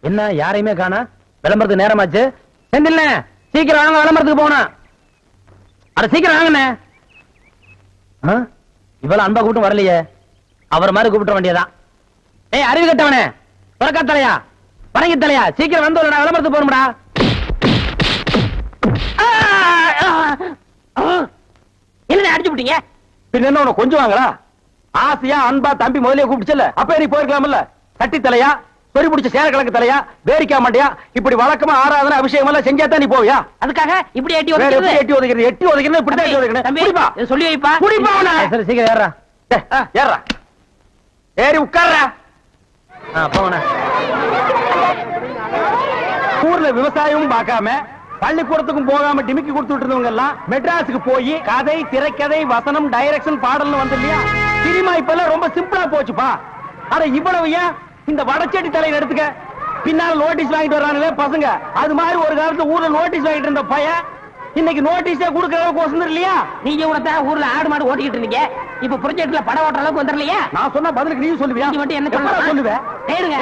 என்ன யாரையுமே காணா? விளம்பரத்துக்கு நேரமாச்சு. செந்தில்ல சீக்கிரம் வாங்க, விளம்பரத்துக்கு போகணும். அட சீக்கிரம் வாங்கண்ணே. இவ்வளவு அன்பா கூப்பிட்டு வரலையே, அவர் மாதிரி கூப்பிட்ட வேண்டியதான். ஏய் அறிவு கட்டவனே, துறக்கா தலையா, பரங்கி தலையா, சீக்கிரம் வந்து விளம்பரத்துக்கு போகணும்டா. என்ன அடிச்சு விட்டீங்க? பின்ன என்ன உனக்கு கொஞ்சம் வாங்களா? ஆசையா அன்பா தம்பி முதலே கூப்பிடுச்சல, அப்ப நீ போயிருக்கலாம்ல. கட்டி தலையா, சொறி பிடிச்ச சேர கலக்கு தலையா, வேடிக்கா மாட்டியா, இப்படி வழக்கமா ஆராதனை அபிஷேகம் எல்லாம் செஞ்சாதான் நீ போவியா? அதுக்காக இப்படி எட்டி ஒதுக்கிறது? எட்டி ஒதுக்கிறது, எட்டி ஒதுக்கிறது, இப்படி எட்டி ஒதுக்கணும். சொல்லி வைப்பா. குடிப்பா சரி, சீக்கிரம் ஏறா. ஏறா, ஏறி உட்கார்றா. போங்கண்ணா. ஊர்ல விவசாயமும் பார்க்காம பள்ளிக்கூடத்துக்கும் போகாம டிமிக்கி கொடுத்துட்டு இருந்தவங்க எல்லாம் மெட்ராஸுக்கு போய் கதை, திரைக்கதை, வசனம், டைரக்ஷன், பாடல்னு வந்து இல்லையா? சினிமா இப்ப எல்லாம் ரொம்ப சிம்பிளா போச்சுப்பா. அட இவ்வளவு ஏன் இந்த வடச்செட்டி தலையை எடுத்துக்க, பின்னால நோட்டீஸ் வாங்கிட்டு வர்றாங்களே பசங்க, அது மாதிரி ஒரு காலத்துல ஊர்ல நோட்டீஸ் வாங்கிட்டு இருந்த பையன் இன்னைக்கு நோட்டீஸே கொடுக்கற அளவுக்கு வசந்தர் இல்லையா? நீங்க கூட ஊர்ல ஆடு மாடு ஓட்டிக்கிட்டு இருந்தீங்க, இப்ப ப்ராஜெக்ட்ல படம் ஓட்டுற அளவுக்கு வந்துடலையா? நான் சொன்ன பதிலுக்கு நீ சொல்லுவியா? நீ மட்டும் என்ன சொல்லுவேன்?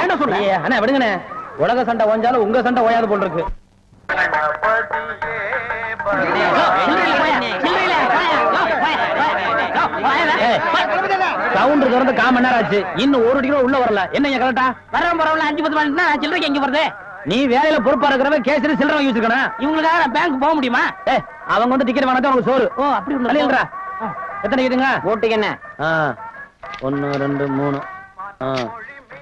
என்ன சொல்லுங்க? அண்ணா விடுங்கண்ணே, உலக சண்டை ஓஞ்சாலும் உங்க சண்டை ஓயாது போல் இருக்கு. சவுண்ட் திறந்து 1/4 மணி நேரம் ஆச்சு, இன்னும் ஒரு டிகிரி உள்ள வரல. என்ன கரெக்டா? வரவன் போறவங்கள 5-10 மணினா சில்லறைக்கு எங்க வருது? நீ வேலையில பொறுப்பா இருக்கிறவன் கேசரி சில்லறை வாங்கி வச்சிருக்கணும். இவங்களுக்காக நான் பேங்க் போக முடியுமா? அவங்க வந்து டிக்கெட் வாங்கினா உனக்கு சோறு. ஓ அப்படி இல்லைன்றா? எத்தனை கேட்டுங்க? ஓட்டுக்கு என்ன? 1 2 3.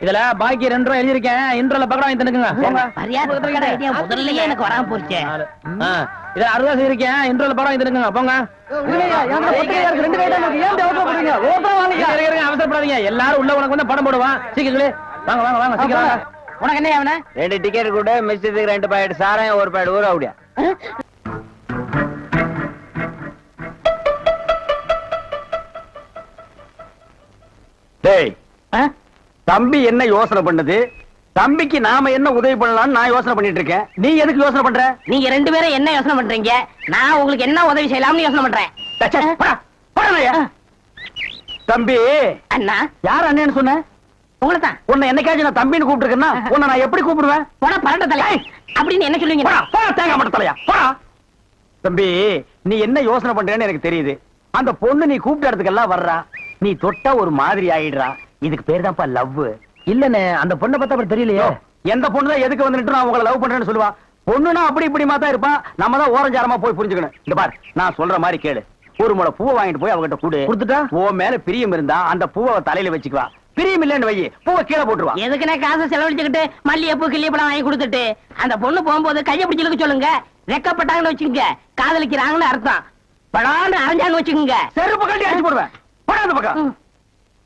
இதுல பாக்கி 2 ரூபாய் எழுதிருக்கேன், இன்ட்ரோல பக்கம் வாங்கி தந்துக்குங்க. முதல்ல எனக்கு வராம போச்சு. இத 60 ரூபாய் இருக்கேன், இன்ட்ரோல பக்கம் வாங்கி தந்துக்குங்க. போங்க. அவசரப்படாதீங்க, எல்லாரும் உள்ள உனக்கு வந்து படம் போடுவான். சீக்கிரம் வாங்க வாங்க வாங்க, சீக்கிரம் வாங்க. உனக்கு என்ன அவன? 2 டிக்கெட் கூட மிஸ்ஸுக்கு 2 பாக்கெட் சாராயம் 1 பாக்கெட் ஊற அப்படியா? டேய், தம்பி என்ன யோசனை பண்ணது? தம்பிக்கு நாம என்ன உதவி பண்ணலாம்னு நான் யோசனை பண்ணிட்டு இருக்கேன். நீ எதுக்கு யோசனை பண்ற? நீங்க 2 பேரும் என்ன யோசனை பண்றீங்க? நான் உங்களுக்கு என்ன உதவி செய்யலாம்னு யோசனை பண்றேன். தம்பி அண்ணா. யார் அண்ணன்னு சொன்ன? உங்களை தான். உன்னை என்னைக்காச்சும் நான் தம்பின்னு கூப்பிட்டுருக்கேன்னா உன்னை நான் எப்படி கூப்பிடுவேன்? போடா பரட்ட தலை அப்படின்னு என்ன சொல்லுவீங்க? தேங்காய் மட்ட தலையா? தம்பி நீ என்ன யோசனை பண்றேன்னு எனக்கு தெரியுது. அந்த பொண்ணு நீ கூப்பிட்ட இடத்துக்கெல்லாம் வர்றா, நீ தொட்டா ஒரு மாதிரி ஆயிடுறா. இதுக்கு பேர் தான்ப்பா லவ். இல்லனே, அந்த பொண்ணை பார்த்தா அப்படி தெரியலையே. எந்த பொண்ணு தான் எதுக்கு வந்துட்டு நான் உங்களை லவ் பண்றேன்னு சொல்லுவா? பொண்ணுனா அப்படி இப்படி மாத்தா இருப்பா. நம்ம தான் ஓரஞ்சாரமா போய் புரிஞ்சுக்கணும். இந்த பார், நான் சொல்ற மாதிரி கேளு. ஒரு முளை பூவை வாங்கிட்டு போய் அவகிட்ட கூடு. கொடுத்துட்டா உன் மேல பிரியம் இருந்தா அந்த பூவை தலையில வச்சுக்குவா. பிரியம் இல்லன்னு வை, பூவை கீழே போட்டுருவா. எதுக்குன்னா காசை செலவழிச்சுக்கிட்டு மல்லிகைப்பூ கிள்ளிப்பழம் வாங்கி கொடுத்துட்டு அந்த பொண்ணு போகும்போது கையை பிடிச்சிருக்க சொல்லுங்க. ரெக்கப்பட்டாங்கன்னு வச்சுக்கோங்க, காதலிக்கிறாங்கன்னு அர்த்தம். படான்னு அரைஞ்சான்னு வச்சுக்கோங்க, செருப்பு கட்டி அடிச்சு போடுவேன். படாத பக்கம்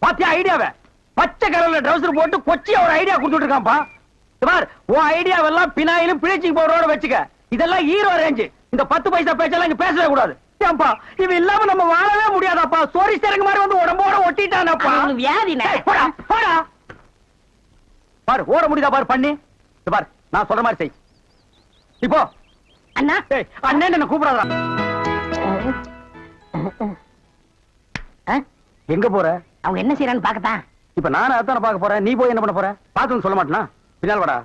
பாத்தியா ஐடியாவை? பச்சை கலர்ல ட்ரவுசர் போட்டு கொச்சியா ஒரு ஐடியா கொடுத்துட்டு இருக்கான்ப்பா. பார், உன் ஐடியாவெல்லாம் பினாயிலும் பிளீச்சிங் பவுடரோட வச்சுக்க. இதெல்லாம் ஹீரோ ரேஞ்சு. இந்த 10 பைசா பேச்செல்லாம் இங்க பேசவே கூடாது. ஏன்பா இவன் இல்லாம நம்ம வாழவே முடியாதாப்பா? சோரி சேரங்க மாதிரி வந்து உடம்போட ஒட்டிட்டானப்பா. வியாதி போடா போடா. பாரு ஓட முடியுதா பாரு பண்ணி. பாரு நான் சொல்ற மாதிரி செய். இப்போ அண்ணா அண்ணன் என்ன கூப்பிடாதா? எங்க போற? அவங்க என்ன செய்யறான்னு பாக்கத்தான். இப்ப நானும் அதான பாக்க போறேன். நீ போய் என்ன பண்ண போற? பாத்துன்னு சொல்ல மாட்டேனா? பின்னால் வாடா.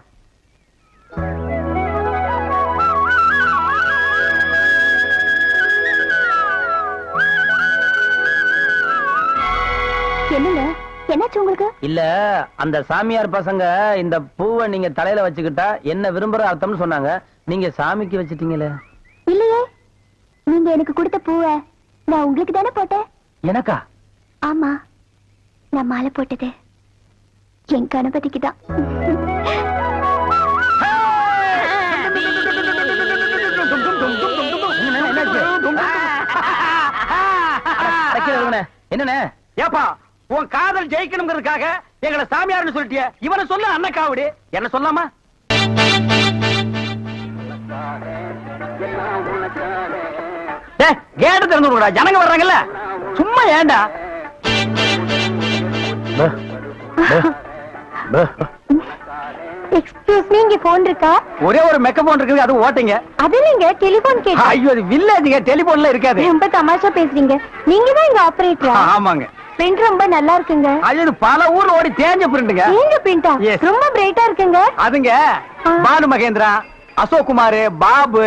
என்னங்க என்னாச்சு உங்களுக்கு? இல்ல அந்த சாமியார் பசங்க இந்த பூவை நீங்க தலையில வச்சுக்கிட்டா என்ன விரும்புற அர்த்தம்னு சொன்னாங்க. நீங்க சாமிக்கு வச்சிட்டீங்களே. இல்லையே, நீங்க எனக்கு கொடுத்த பூவை நான் உங்களுக்கு தானே போட்டேன். எனக்கா? ஆமா, நான் மாலை போட்டது என் கணபதிக்கு தான். என்னண்ணே? ஏப்பா உன் காதல் ஜெயிக்கணுங்கிறதுக்காக எங்களை சாமியார்னு சொல்லிட்டிய. இவனை சொல்ல அண்ணக்காவடி என்ன சொல்லாமா? கேட்டு திறந்து விடுடா, ஜனங்க வர்றாங்கல்ல. சும்மா ஏண்டா? எக்ஸ்கியூஸ் மீ, இங்க போன் இருக்கா? ஒரே ஒரு மெக்க போன் இருக்குது, அது ஓட்டிங்க. அது நீங்க டெலிபோன் கேட்டு. ஐயோ அது வில்லேஜ்ங்க, டெலிபோன்ல இருக்காது. ரொம்ப தமாஷா பேசுறீங்க. நீங்க தான் இங்க ஆபரேட்டரா? ஆமாங்க. பிரிண்ட் ரொம்ப நல்லா இருக்குங்க. அது பல ஊர்ல ஓடி தேஞ்ச பிரிண்டுங்க. நீங்க பிரிண்டா? Yes. ரொம்ப பிரைட்டா இருக்குங்க. அதுங்க பானு மகேந்திரா, அசோக் குமார், பாபு,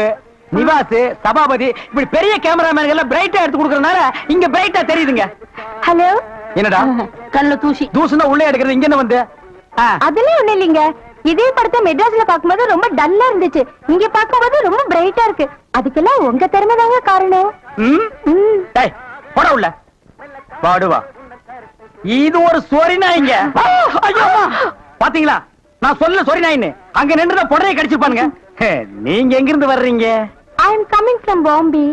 நிவாஸ், சபாபதி இப்படி பெரிய கேமராமேன்கள் எல்லாம் பிரைட்டா எடுத்து கொடுக்கறதுனால இங்க பிரைட்டா தெரியுதுங்க. ஹலோ. என்னடா கண்ணு தூசி தூசுனா உள்ளே எடுக்கிறது இங்க என்ன வந்து? அதெல்லாம் ஒண்ணு இல்லைங்க. இதே படத்தை மெட்ராஸ்ல பாக்கும்போது ரொம்ப டல்லா இருந்துச்சு. இங்க பாக்கும்போது ரொம்ப பிரைட்டா இருக்கு. அதுக்கெல்லாம் உங்க திறமை தாங்க காரணம். டேய் போட உள்ள பாடுவா. இது ஒரு சொரி நாய்ங்க. ஐயோ பாத்தீங்களா நான் சொல்ல சொரி நாயின்னு. அங்க நின்றுத பொடரையை கடிச்சிருப்பானுங்க. நீங்க எங்க இருந்து வர்றீங்க? ஐ அம் கமிங் ஃப்ரம் பாம்பே.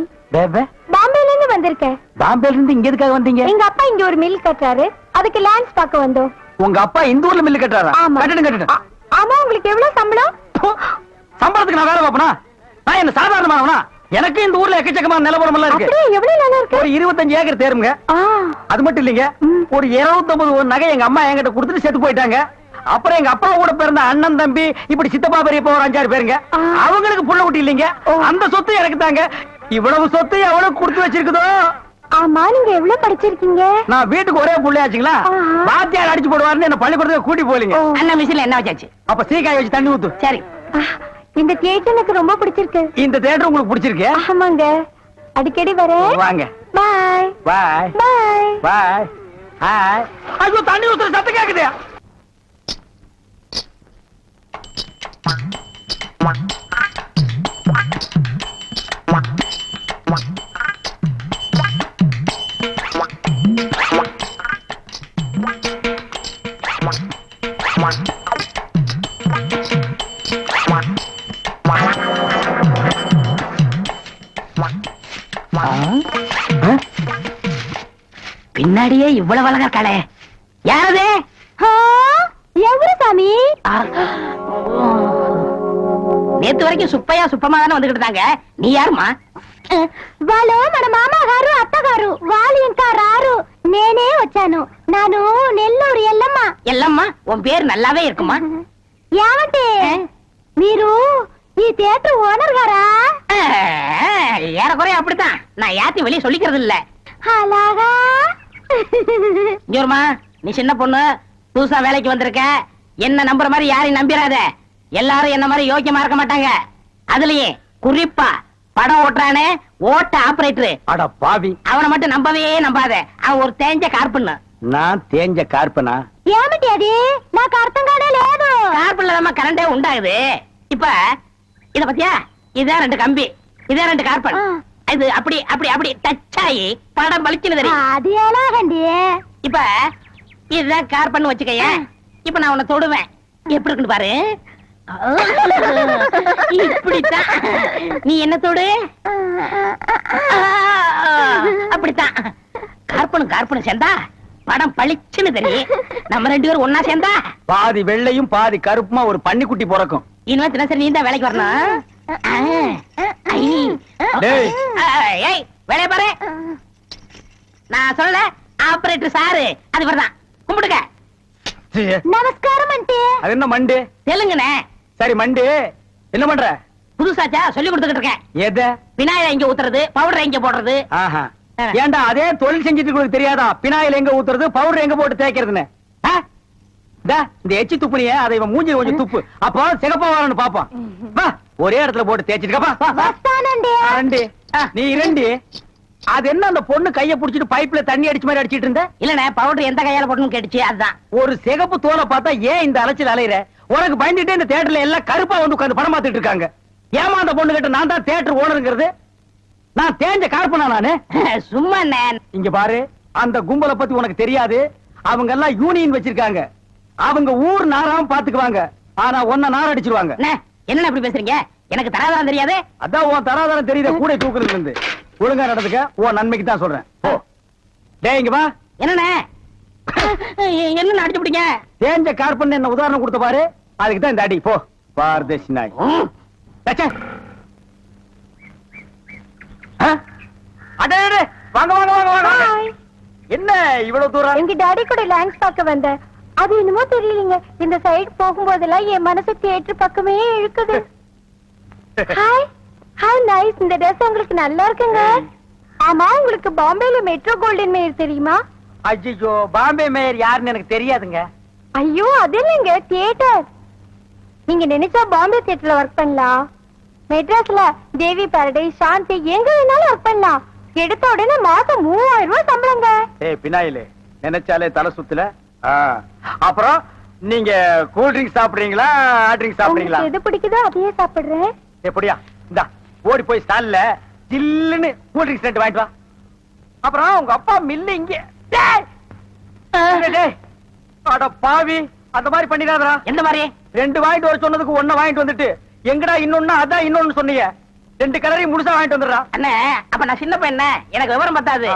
பாம்பேல இருந்து வந்திருக்கேன். பாம்பேல இருந்து இங்க எதுக்காக வந்தீங்க? எங்க அப்பா இங்க ஒரு மில் கட்டுறாரு. அதுக்கு லேண்ட்ஸ் பார்க்க வந்தோம். உங்க அப்பா இந்த ஊர்ல மில்லு கட்டுறாரா? ஆமா. கட்டிடுங்க. ஆமா. உங்களுக்கு எவ்வளவு சம்பளம்? சம்பளத்துக்கு நான் வேலை பார்ப்பனா? நான் என்ன சாதாரணமானவனா? எனக்கு இந்த ஊர்ல எக்கச்சக்கமான நிலவரம் எல்லாம் இருக்கு. அப்படியே எவ்வளவு நல்லா இருக்கு? ஒரு 25 ஏக்கர் தேருங்க. அது மட்டும் இல்லைங்க, ஒரு 250 நகை எங்க அம்மா என்கிட்ட கொடுத்துட்டு செத்து போயிட்டாங்க. அப்புறம் எங்க அப்பா கூட பிறந்த அண்ணன் தம்பி இப்படி சித்தப்பா பெரியப்பா ஒரு 5-6 பேருங்க. அவங்களுக்கு புள்ள குட்டி இல்லைங்க. அந்த சொத்து எனக்கு தாங்க. இவ்வளவு சொத்து எவ்வளவு கொடுத்து வச்சிருக்குதோ. ஆமா. நீங்க எவ்வளவு படிச்சிருக்கீங்க? நான் வீட்டுக்கு ஒரே புள்ளையாச்சுங்களா, வாத்தியார் அடிச்சு போடுவாருன்னு என்ன பள்ளிக்கூடத்துக்கு கூட்டி போலீங்க. அண்ணன் மிஷின்ல என்ன வச்சாச்சு? அப்ப சீக்காய் வச்சு தண்ணி ஊத்து. சரி. இந்த தியேட்டர் எனக்கு ரொம்ப பிடிச்சிருக்கு. இந்த தியேட்டர் உங்களுக்கு பிடிச்சிருக்கு? ஆமாங்க. அடிக்கடி வரேன். வாங்க. பாய் பாய் பாய் பாய். ஹாய். ஐயோ தண்ணி ஊத்துற சத்தம் கேக்குது. பின்னாடியே இவ்வளவு அழகா இருக்காளே, யாரது? எவரு சாமி? நேத்து வரைக்கும் சுப்பையா சுப்பமா தானே வந்துகிட்டு இருந்தாங்க. நீ யாருமா? వాళ్ళు మన మామగారు అత్తగారు వాళ్ళు ఇంకా రారు. నేనే వచ్చాను. నాను నెల్లూరు ఎల్లమ్మ. எல்லம்மா, உன் பேர் நல்லாவே இருக்குமா? ఏమంటే మీరు ఈ థియేటర్ ఓనర్ గారా? ஏறக்குறைய அப்படித்தான். நான் யாத்தையும் வெளியே சொல்லிக்கிறது இல்ல. అలాగా. ஜோர்மா, நீ சின்ன பொண்ணு, புதுசா வேலைக்கு வந்திருக்க. என்ன நம்புற மாதிரி யாரையும் நம்பிராத. எல்லாரும் என்ன மாதிரி யோக்கியமா இருக்க மாட்டாங்க. அதுலயே குறிப்பா படம் ஓட்டுறானே ஓட்ட ஆபரேட்டர், அட பாவி, அவனை மட்டும் நம்பவே நம்பாத. அவன் ஒரு தேஞ்ச கார்பன். நான் தேஞ்ச கார்பனா? ఏమిటి అది? నాకు అర్థం కానే లేదు. கார்பன்ல தான் கரண்டே உண்டாகுது. இப்ப இத பத்தியா? இதான் 2 கம்பி, இதான் 2 கார்பன். இது அப்படி அப்படி அப்படி டச் ஆகி படம் பளிச்சுன்னு தெரியும். అది ఎలాగండి? இப்ப இதுதான் கார்பன் வச்சுக்கயே. இப்ப நான் உன்னை தொடுவேன், எப்படி இருக்குன்னு பாரு. இப்படித்தான். நீ என்ன தொடு? அப்படித்தான். கார்பனும் கார்பனும் சேர்ந்தா படம் பளிச்சுன்னு தெரியும். நம்ம 2 பேரும் ஒன்னா சேர்ந்தா பாதி வெள்ளையும் பாதி கருப்புமா ஒரு பன்னிக்குட்டி பிறக்கும். இனிமே தினசரி நீ தான் வேலைக்கு வரணும். டேய். ஏய், வேலைய பாரு. நான் சொல்லல, ஆபரேட்டர் சாரு அது வரதான். கும்பிடுங்க. நமஸ்காரம் ஆண்டி. அது என்ன மண்டு? தெலுங்குனே. சரி மண்டு, என்ன பண்ற? புதுசாச்சா சொல்லி கொடுத்துக்கிட்டு இருக்கேன். எத? விநாயகர் எங்க ஊத்துறது, பவுடர் எங்க போடுறது. ஆஹா. ஏண்டா அதே தொழில் செஞ்சுட்டு உங்களுக்கு தெரியாதா? பினாயில் எங்க ஊத்துறது, பவுடர் எங்க போட்டு தேய்க்கிறதுன்னு? இந்த எச்சி துப்புனிய அதை இவன் மூஞ்சி கொஞ்சம் துப்பு, அப்போ சிகப்பா வரணும்னு பாப்பான். வா, ஒரே இடத்துல போட்டு தேய்ச்சிட்டு நீ 2. அது என்ன அந்த பொண்ணு கைய புடிச்சிட்டு பைப்ல தண்ணி அடிச்ச மாதிரி அடிச்சிட்டு இருந்த? இல்லனே, பவுடர் எந்த கையால போடணும் கேட்டுச்சு, அதுதான். ஒரு சிகப்பு தோலை பார்த்தா ஏன் இந்த அலைச்சல் அலையிற? உனக்கு பயந்துட்டே இந்த தியேட்டர்ல எல்லாம் கருப்பா வந்து உட்கார்ந்து படம் பார்த்துட்டு இருக்காங்க. ஏமா அந்த பொண்ணு கிட்ட நான் தான் தியேட்டர் ஓனருங்கிறது? நான் தேஞ்ச கார்பனா நானு? சும்மா இங்க பாரு, அந்த கும்பலை பத்தி உனக்கு தெரியாது. அவங்க எல்லாம் யூனியன் வச்சிருக்காங்க. அவங்க ஊர் நாராம பாத்துக்குவாங்க. ஆனா உன்ன நார அடிச்சிருவாங்க. என்ன அப்படி பேசுறீங்க? எனக்கு தராதரம் தெரியாது. அதான் உன் தராதரம் தெரியுத கூட தூக்குறதுல இருந்து. ஒழுங்கா நடந்துக்க, உன் நன்மைக்கு தான் சொல்றேன். போ. டேய் இங்க வா. என்னண்ணே? என்ன அடிச்சு பிடிங்க? தேஞ்ச கார்பன் என்ன உதாரணம் கொடுத்த பாரு, அதுக்கு தான் இந்த அடி. போ பாரதேசி நாய். அடே வாங்க வாங்க வாங்க வாங்க. என்ன இவ்வளவு தூரம்? எங்க டாடி கூட லேண்ட்ஸ் பார்க்க வந்தேன். அது என்னமோ தெரியலங்க, இந்த சைடு போகும்போதெல்லாம் என் மனசு தியேட்டர் பக்கமே இழுக்குது. Hi hi nice. இந்த ட்ரெஸ் உங்களுக்கு நல்லா இருக்குங்க. ஆமா, உங்களுக்கு பாம்பேல மெட்ரோ கோல்டன் மேயர் தெரியுமா? ஐயோ, பாம்பே மேயர் யாருன்னு எனக்கு தெரியாதுங்க. ஐயோ அது இல்லைங்க, தியேட்டர். நீங்க நினைச்சா பாம்பே தியேட்டர்ல ஒர்க் பண்ணலாம், மெட்ராஸ்ல தேவி பாரடைஸ், சாந்தி, எங்க வேணாலும் ஒர்க் பண்ணலாம். எடுத்த உடனே மாசம் 3000 ரூபாய் சம்பளங்க. ஏய் பினாயிலே, நினைச்சாலே தலை சுத்துல. அப்புறம் நீங்க கூல் ட்ரிங்க் சாப்பிடுறீங்களா, ஹாட் ட்ரிங்க் சாப்பிடுறீங்களா? உங்களுக்கு எது பிடிக்குதோ அதையே சாப்பிடுறேன். எப்படியா? இந்தா ஓடி போய் ஸ்டால்ல ஜில்லுன்னு கூல் ட்ரிங்க்ஸ் 2 வாங்கிட்டு வா. அப்புறம் உங்க அப்பா மில்லு இங்க. டேய்! டேய்! அட பாவி, அந்த மாதிரி பண்ணிடாதடா. எந்த மாதிரி? 2 வாங்கிட்டு வர சொன்னதுக்கு 1 வாங்கிட்டு வந்துட்டு எங்கடா இன்னொன்னு, அதான் இன்னொன்னு சொன்னீங்க. 2 கலரையும் முழுசா வாங்கிட்டு வந்துடுறா. அண்ணே, அப்ப நான் சின்ன பையன், எனக்கு விவரம் பத்தாது.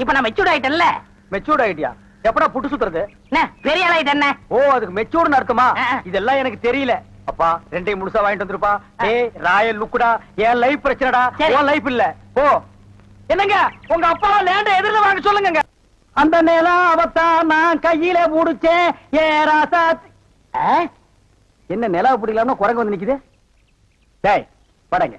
இப்ப நான் மெச்சூர்ட் ஆயிட்டேன்ல. மெச்சூர்ட் ஆயிட்டியா? எப்படா புட்டு சுத்துறது? என்ன பெரிய ஆள் ஆயிட்டேன்? ஓ, அதுக்கு மெச்சூர்னு அர்த்தமா? ஆ. இதெல்லாம் எனக்கு தெரியல. அப்பா 2ஐயும் முழுசா வாங்கிட்டு வந்துருப்பா. ஏய் ராயல் லுக்குடா, என் லைஃப் பிரச்சனைடா, சரி. உன் லைஃப் இல்ல. ஓ என்னங்க, உங்க அப்பா லேண்ட எதிரில வாங்க சொல்லுங்க. அந்த நிலம் அவத்தான் நான் கையில புடிச்சேன் ஏ ராசா. என்ன நிலவு பிடிக்கலாம்னு குரங்கு வந்து நிக்குது. டேய் படங்க.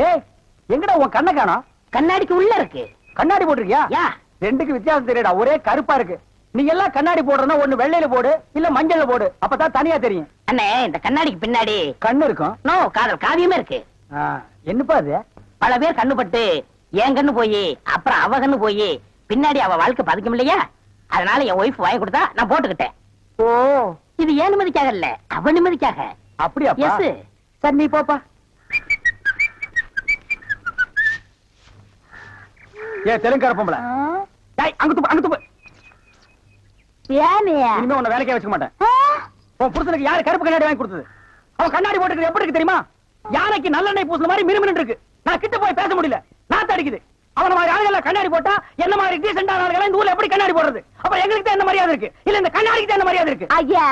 ஏய் எங்கடா உன் கண்ணை காணோம்? கண்ணாடிக்கு உள்ள இருக்கு. கண்ணாடி போட்டிருக்கியா? யா, 2க்கு வித்தியாசம் தெரியடா, ஒரே கருப்பா இருக்கு. நீ எல்லாம் கண்ணாடி போடுறனா ஒண்ணு வெள்ளையில போடு, இல்ல மஞ்சள்ல போடு, அப்பதான் தனியா தெரியும். அண்ணே இந்த கண்ணாடிக்கு பின்னாடி கண்ணு இருக்கும். நோ காதல் காவியமே இருக்கு. என்னப்பா அது? பல பேர் கண்ணு பட்டு என் கண்ணு போய் அப்புறம் அவ கண்ணு போய் பின்னாடி அவ வாழ்க்கை பதிக்கும் இல்லையா, அதனால என் ஒய்ஃப் வாங்கி கொடுத்தா நான் போட்டுக்கிட்டேன். ஓ, இது ஏன் நிம்மதிக்காக இல்ல, அவ நிம்மதிக்காக. அப்படியாப்பா? எஸ். சரி நீ போப்பா. ஏ தெலுங்கார பொம்பளை, டேய் அங்க துப்பு, அங்க துப்பு. இனிமே உன்னை வேலைக்கே வச்சுக்க மாட்டேன். உன் புருஷனுக்கு யாரு கருப்பு கண்ணாடி வாங்கி கொடுத்தது? அவன் கண்ணாடி போட்டுக்கிறது எப்படி இருக்கு தெரியுமா? யானைக்கு நல்லெண்ணெய் பூசுன மாதிரி மினுமினு இருக்கு. நான் கிட்ட போய் பேச முடியல, நாத்து அடிக்குது. அவன மாதிரி ஆளுகள் கண்ணாடி போட்டா என்ன மாதிரி டீசென்டான ஆளுகள் இந்த ஊர்ல எப்படி கண்ணாடி போடுறது? அப்ப எங்களுக்கு தான் என்ன மரியாதை இருக்கு, இல்ல இந்த கண்ணாடிக்கு தான் என்ன மரியாதை இருக்கு? అయ్యా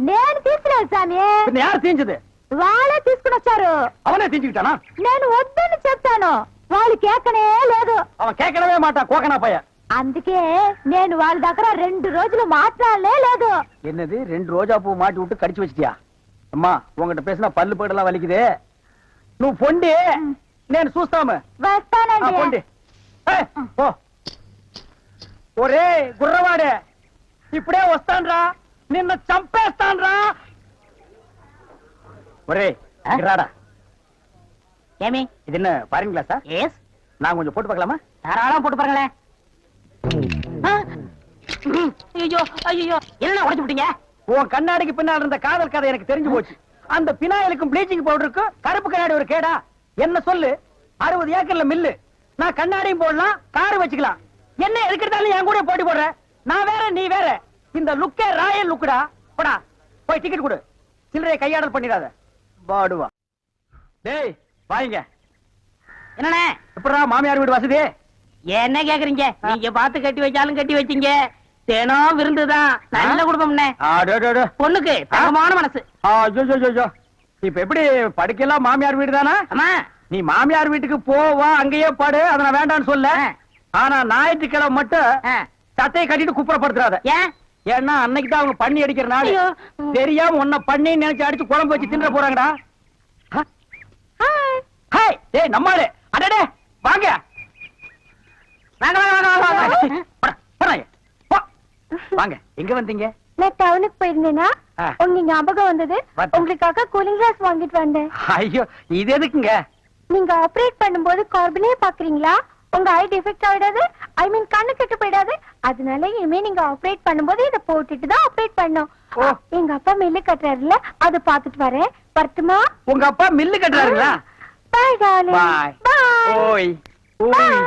నేను తీసుకున్నాను సామి. பின்ன யார் தீஞ்சது? వాళ్ళే తీసుకుని వచ్చారు. அவனே தீஞ்சுக்கிட்டானா? నేను వద్దని చెప్తాను, వాళ్ళు కేకనే లేదు. அவன் கேட்கவே மாட்டான், கோக்கனா பைய. అందుకే నేను వాళ్ళ దగ్గర 2 రోజులు మాట్లాడలే లేదు. என்னது 2 ரோஜா பூ மாட்டி விட்டு கடிச்சு வச்சிட்டியா? அம்மா உங்ககிட்ட பேசினா பல்லு போயிடலாம் வலிக்குது. నువ్వు పొండి, నేను చూస్తాము. వస్తానండి. పొండి. ఓ ఒరే గుర్రవాడే, ఇప్పుడే వస్తాన్రా, నిన్ను చంపేస్తాన్రా. ఒరే రాడా. ஏமி இது என்ன பாருங்க கிளாஸா? எஸ், நான் கொஞ்சம் போட்டு பார்க்கலாமா? தாராளமா போட்டு பாருங்களேன். ஐயோ ஐயோ, என்ன உடைச்சு விட்டீங்க? உன் கண்ணாடிக்கு பின்னால் இருந்த காதல் கதை எனக்கு தெரிஞ்சு போச்சு. அந்த பினாயிலுக்கும் ப்ளீச்சிங் பவுடருக்கும் கருப்பு கண்ணாடி ஒரு கேடா? என்ன சொல்லு, 60 ஏக்கர்ல மில்லு, நான் கண்ணாடியும் போடலாம், கார் வச்சுக்கலாம். என்ன எதுக்கிட்டாலும் என் கூட போட்டி போடுற? நான் வேற நீ வேற. இந்த லுக்கே ராயல் லுக்குடா. போடா போய் டிக்கெட் கொடு, சில்லறைய கையாடல் பண்ணிடாத. பாடுவா. டேய் வாங்க. என்னண்ணே எப்படா மாமியார் வீடு வசதி? என்ன கேக்குறீங்க? நீங்க பார்த்து கட்டி வச்சாலும் கட்டி வச்சீங்க, தினம் விருந்துதான், நல்ல குடும்பம்னே. பொண்ணுக்கு தங்கமான மனசு. இப்ப எப்படி படுக்கலாம்? மாமியார் வீடு தானா? அம்மா நீ மாமியார் வீட்டுக்கு போவா, அங்கேயே பாடு, அதை நான் வேண்டாம்னு சொல்ல. ஆனா ஞாயிற்றுக்கிழமை மட்டும் சட்டையை கட்டிட்டு குப்புறப்படுத்துறாத. ஏன்? ஏன்னா அன்னைக்கு தான் அவங்க பண்ணி அடிக்கிற நாள். ஐயோ. தெரியாம உன்னை பண்ணி நினைச்சு அடிச்சு குழம்பு வச்சு தின்ற போறாங்கடா. ஹாய் டேய் நம்மாளே, அடடே வாங்க வாங்க வாங்க வாங்க வாங்க. போடா, போடா, போ. வாங்க. எங்க வந்தீங்க? நான் டவுனுக்கு போயிருந்தேனா ஆ. உங்க ஞாபகம் வந்தது, வந்து. உங்களுக்காக கூலிங் கிளாஸ் வாங்கிட்டு வந்தேன். ஐயோ இது எதுக்குங்க? நீங்க ஆபரேட் பண்ணும்போது கார்பனே பாக்குறீங்களா? உங்க ஐ டிஃபெக்ட் ஆயிடாது, ஐ மீன் கண்ணு கெட்டு போயிடாது. அதனால இனிமே நீங்க ஆபரேட் பண்ணும்போது இத போட்டுட்டு தான் ஆபரேட் பண்ணும். ஓ. எங்க அப்பா மில்லு கட்டுறாருல, அதை பாத்துட்டு வரேன். வரட்டுமா? உங்க அப்பா மில்லு கட்டுறாருங்களா? பாய் டார்லிங். பாய். பாய். ஓய் ஓய்.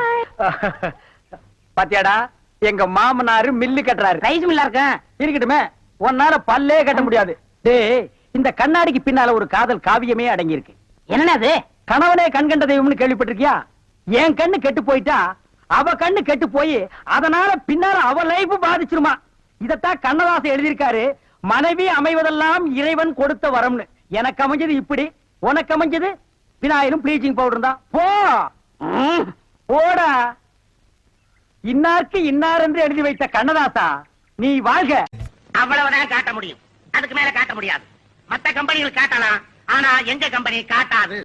பாத்தியாடா, எங்க மாமனாரு மில்லு கட்டுறாரு. ரைஸ் மில்லா இருக்கேன். இருக்கட்டுமே, உன்னால பல்லே கட்ட முடியாது. டேய் இந்த கண்ணாடிக்கு பின்னால ஒரு காதல் காவியமே அடங்கி இருக்கு. என்னன்னா அது? கணவனே கண் கண்ட தெய்வம்னு கேள்விப்பட்டிருக்கியா? என் கண்ணு கெட்டு போயிட்டா அவ கண்ணு கெட்டு போய் அதனால பின்னால அவ லைஃப் பாதிச்சிருமா. இதத்தான் கண்ணதாசன் எழுதியிருக்காரு, மனைவி அமைவதெல்லாம் இறைவன் கொடுத்த வரம்னு. எனக்கு அமைஞ்சது இப்படி, உனக்கு அமைஞ்சது பினாயிலும் ப்ளீச்சிங் பவுடர் தான். போ போடா. இன்னாருக்கு இன்னார் என்று எழுதி வைத்த கண்ணதாசா, நீ வாழ்க. அவ்வளவுதான் காட்ட முடியும், அதுக்கு மேல காட்ட முடியாது. மத்த கம்பெனிகள் காட்டலாம், ஆனா எங்க கம்பெனி காட்டாது.